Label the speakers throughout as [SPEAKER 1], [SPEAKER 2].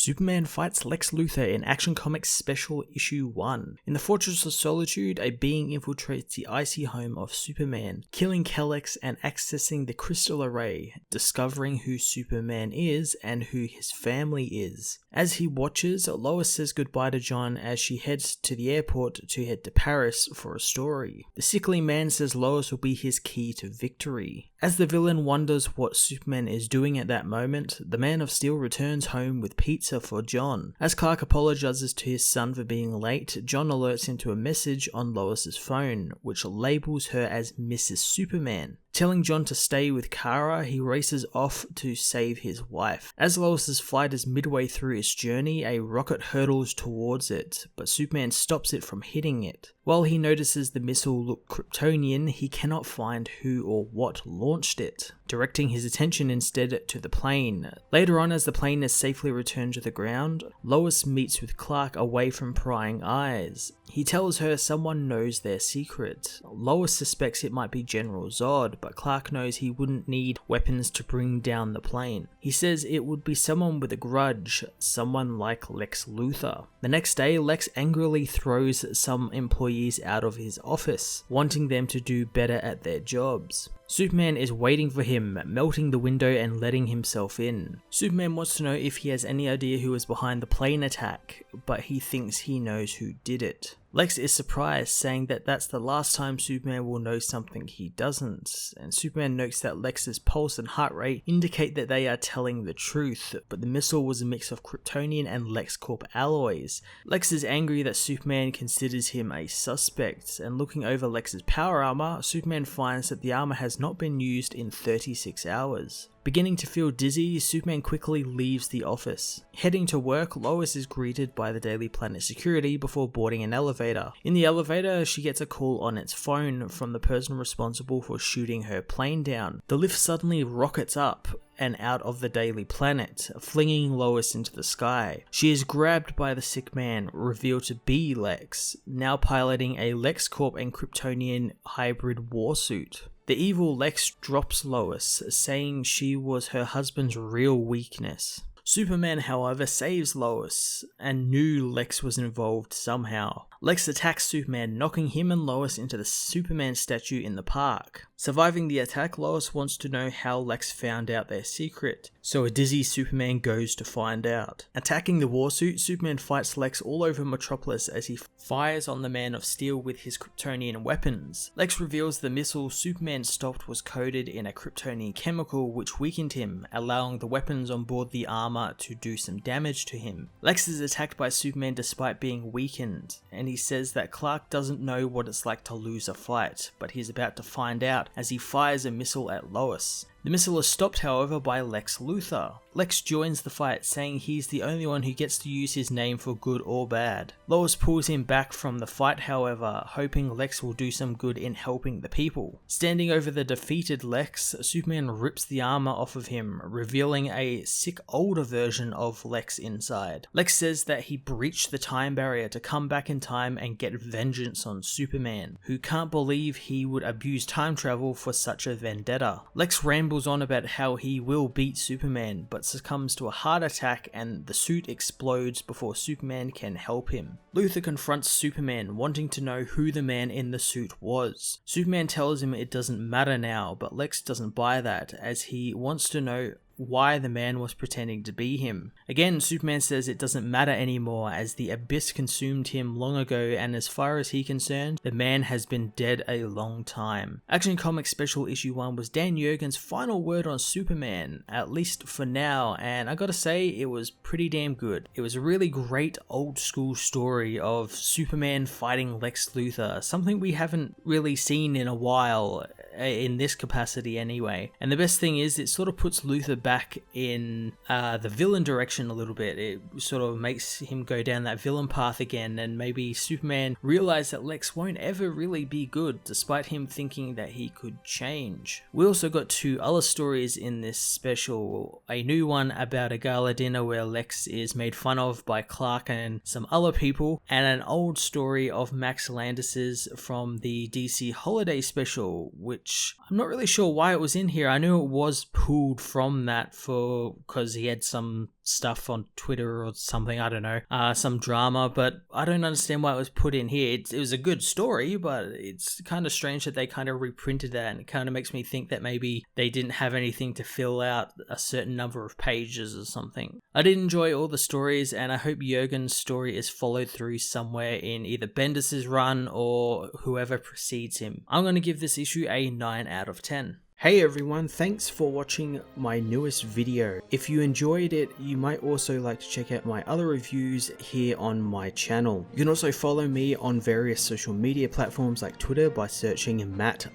[SPEAKER 1] Superman fights Lex Luthor in Action Comics Special Issue 1. In the Fortress of Solitude, a being infiltrates the icy home of Superman, killing Kelex and accessing the Crystal Array, discovering who Superman is and who his family is. As he watches, Lois says goodbye to John as she heads to the airport to head to Paris for a story. The sickly man says Lois will be his key to victory. As the villain wonders what Superman is doing at that moment, the Man of Steel returns home with pizza for John. As Clark apologizes to his son for being late, John alerts him to a message on Lois's phone, which labels her as Mrs. Superman. Telling John to stay with Kara, he races off to save his wife. As Lois's flight is midway through its journey, a rocket hurtles towards it, but Superman stops it from hitting it. While he notices the missile looked Kryptonian, he cannot find who or what launched it, directing his attention instead to the plane. Later on, as the plane is safely returned to the ground, Lois meets with Clark away from prying eyes. He tells her someone knows their secret. Lois suspects it might be General Zod, but Clark knows he wouldn't need weapons to bring down the plane. He says it would be someone with a grudge, someone like Lex Luthor. The next day, Lex angrily throws some employees out of his office, wanting them to do better at their jobs. Superman is waiting for him, melting the window and letting himself in. Superman wants to know if he has any idea who was behind the plane attack, but he thinks he knows who did it. Lex is surprised, saying that that's the last time Superman will know something he doesn't, and Superman notes that Lex's pulse and heart rate indicate that they are telling the truth, but the missile was a mix of Kryptonian and LexCorp alloys. Lex is angry that Superman considers him a suspect, and looking over Lex's power armor, Superman finds that the armor has not been used in 36 hours. Beginning to feel dizzy, Superman quickly leaves the office. Heading to work, Lois is greeted by the Daily Planet security before boarding an elevator. In the elevator, she gets a call on its phone from the person responsible for shooting her plane down. The lift suddenly rockets up and out of the Daily Planet, flinging Lois into the sky. She is grabbed by the sick man, revealed to be Lex, now piloting a LexCorp and Kryptonian hybrid warsuit. The evil Lex drops Lois, saying she was her husband's real weakness. Superman, however, saves Lois, and knew Lex was involved somehow. Lex attacks Superman, knocking him and Lois into the Superman statue in the park. Surviving the attack, Lois wants to know how Lex found out their secret, so a dizzy Superman goes to find out. Attacking the warsuit, Superman fights Lex all over Metropolis as he fires on the Man of Steel with his Kryptonian weapons. Lex reveals the missile Superman stopped was coated in a Kryptonian chemical which weakened him, allowing the weapons on board the armor to do some damage to him. Lex is attacked by Superman despite being weakened, and he says that Clark doesn't know what it's like to lose a fight, but he's about to find out as he fires a missile at Lois. The missile is stopped, however, by Lex Luthor. Lex joins the fight, saying he's the only one who gets to use his name for good or bad. Lois pulls him back from the fight, however, hoping Lex will do some good in helping the people. Standing over the defeated Lex, Superman rips the armor off of him, revealing a sick older version of Lex inside. Lex says that he breached the time barrier to come back in time and get vengeance on Superman, who can't believe he would abuse time travel for such a vendetta. Lex rambles on about how he will beat Superman, but succumbs to a heart attack and the suit explodes before Superman can help him. Luthor confronts Superman, wanting to know who the man in the suit was. Superman tells him it doesn't matter now, but Lex doesn't buy that, as he wants to know why the man was pretending to be him. Again, Superman says it doesn't matter anymore as the abyss consumed him long ago, and as far as he's concerned, the man has been dead a long time. Action Comics Special Issue 1 was Dan Jurgens' final word on Superman, at least for now, and I gotta say, it was pretty damn good. It was a really great old school story of Superman fighting Lex Luthor, something we haven't really seen in a while, in this capacity anyway. And the best thing is, it sort of puts Luthor back in the villain direction a little bit. It sort of makes him go down that villain path again, and maybe Superman realized that Lex won't ever really be good, despite him thinking that he could change. We also got two other stories in this special. A new one about a gala dinner where Lex is made fun of by Clark and some other people, and an old story of Max Landis's from the DC Holiday Special, which I'm not really sure why it was in here. I knew it was pulled from that because he had some stuff on Twitter or something, I don't know, some drama, but I don't understand why it was put in here. It was a good story, but it's kind of strange that they kind of reprinted that, and it kind of makes me think that maybe they didn't have anything to fill out a certain number of pages or something. I did enjoy all the stories, and I hope Jurgen's story is followed through somewhere in either Bendis' run or whoever precedes him. I'm going to give this issue a 9 out of 10. Hey everyone, thanks for watching my newest video. If you enjoyed it, you might also like to check out my other reviews here on my channel. You can also follow me on various social media platforms like Twitter by searching Matt_FOS,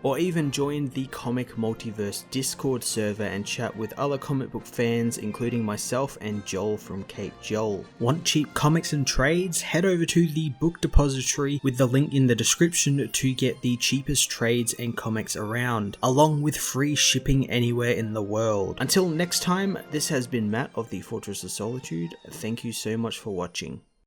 [SPEAKER 1] or even join the Comic Multiverse Discord server and chat with other comic book fans, including myself and Joel from Cape Joel. Want cheap comics and trades? Head over to the book depository with the link in the description to get the cheapest trades and comics around, along with free shipping anywhere in the world. Until next time, this has been Matt of the Fortress of Solitude. Thank you so much for watching.